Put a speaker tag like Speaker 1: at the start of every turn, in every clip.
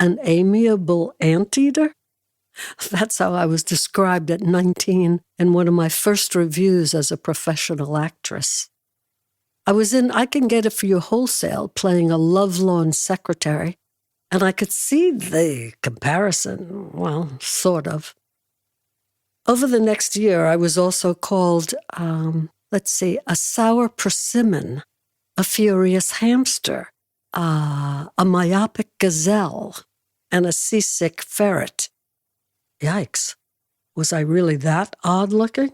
Speaker 1: an amiable anteater? That's how I was described at 19 in one of my first reviews as a professional actress. I was in I Can Get It For You Wholesale playing a lovelorn secretary, and I could see the comparison, well, sort of. Over the next year, I was also called, a sour persimmon, a furious hamster, a myopic gazelle, and a seasick ferret. Yikes. Was I really that odd-looking?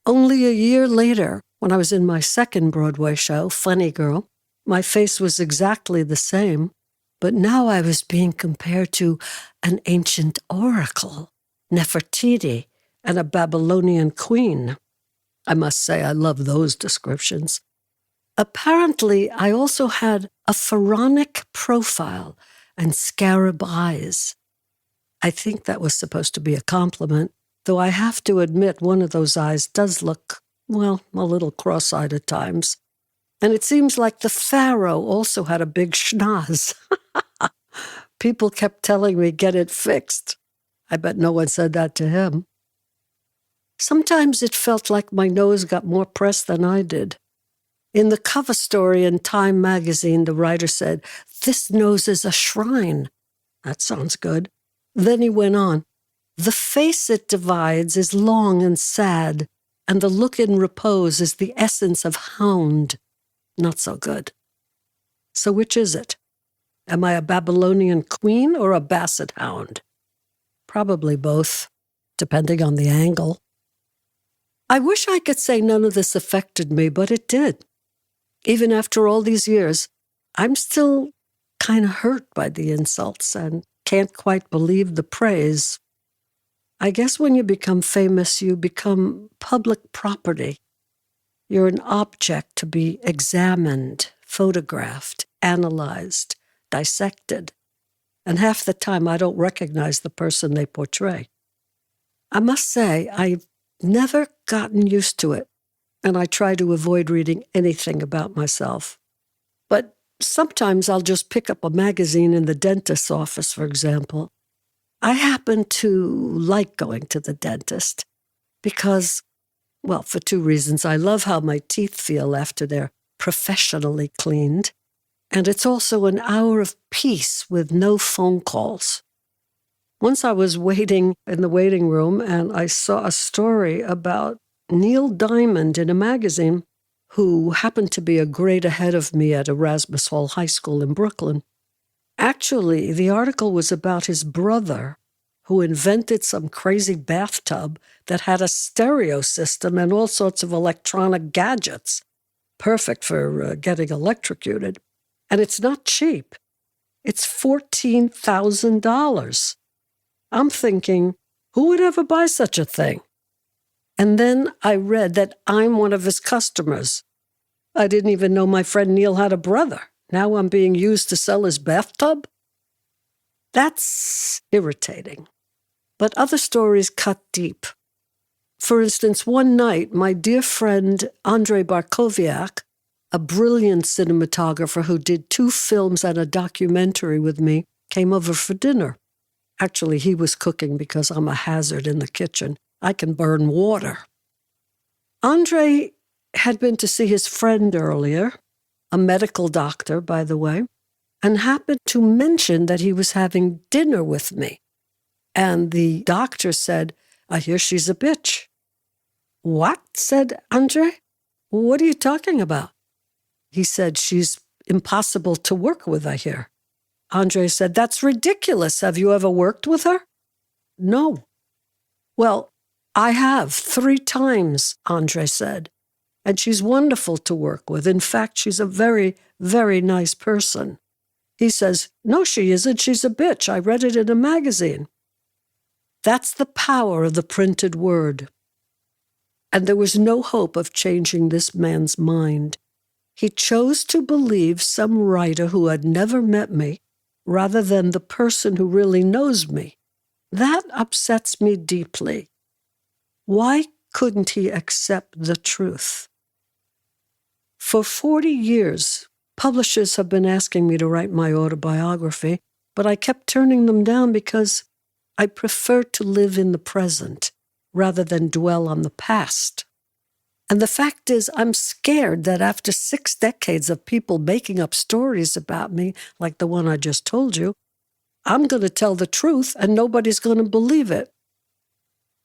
Speaker 1: Only a year later, when I was in my second Broadway show, Funny Girl, my face was exactly the same, but now I was being compared to an ancient oracle, Nefertiti, and a Babylonian queen. I must say I love those descriptions. Apparently, I also had a pharaonic profile and scarab eyes. I think that was supposed to be a compliment, though I have to admit one of those eyes does look, well, a little cross-eyed at times. And it seems like the pharaoh also had a big schnoz. People kept telling me, get it fixed. I bet no one said that to him. Sometimes it felt like my nose got more press than I did. In the cover story in Time magazine, the writer said, "This nose is a shrine." That sounds good. Then he went on, "The face it divides is long and sad, and the look in repose is the essence of hound." Not so good. So which is it? Am I a Babylonian queen or a basset hound? Probably both, depending on the angle. I wish I could say none of this affected me, but it did. Even after all these years, I'm still kind of hurt by the insults and can't quite believe the praise. I guess when you become famous, you become public property. You're an object to be examined, photographed, analyzed, dissected. And half the time I don't recognize the person they portray. I must say, I've never gotten used to it, and I try to avoid reading anything about myself. But sometimes I'll just pick up a magazine in the dentist's office, for example. I happen to like going to the dentist because, well, for two reasons. I love how my teeth feel after they're professionally cleaned, and it's also an hour of peace with no phone calls. Once I was waiting in the waiting room and I saw a story about Neil Diamond in a magazine, who happened to be a grade ahead of me at Erasmus Hall High School in Brooklyn. Actually, the article was about his brother, who invented some crazy bathtub that had a stereo system and all sorts of electronic gadgets, perfect for getting electrocuted. And it's not cheap. It's $14,000. I'm thinking, who would ever buy such a thing? And then I read that I'm one of his customers. I didn't even know my friend Neil had a brother. Now I'm being used to sell his bathtub? That's irritating. But other stories cut deep. For instance, one night, my dear friend Andrei Barkowiak, a brilliant cinematographer who did 2 films and a documentary with me, came over for dinner. Actually, he was cooking because I'm a hazard in the kitchen. I can burn water. Andrei had been to see his friend earlier, a medical doctor, by the way, and happened to mention that he was having dinner with me. And the doctor said, "I hear she's a bitch." "What?" said Andrei. "What are you talking about?" He said, "She's impossible to work with, I hear." Andrei said, "That's ridiculous. Have you ever worked with her?" "No." "Well, I have 3 times," Andrei said, "and she's wonderful to work with. In fact, she's a very, very nice person." He says, "No, she isn't. She's a bitch. I read it in a magazine." That's the power of the printed word. And there was no hope of changing this man's mind. He chose to believe some writer who had never met me rather than the person who really knows me. That upsets me deeply. Why couldn't he accept the truth? For 40 years, publishers have been asking me to write my autobiography, but I kept turning them down because I prefer to live in the present rather than dwell on the past. And the fact is, I'm scared that after 6 decades of people making up stories about me, like the one I just told you, I'm going to tell the truth and nobody's going to believe it.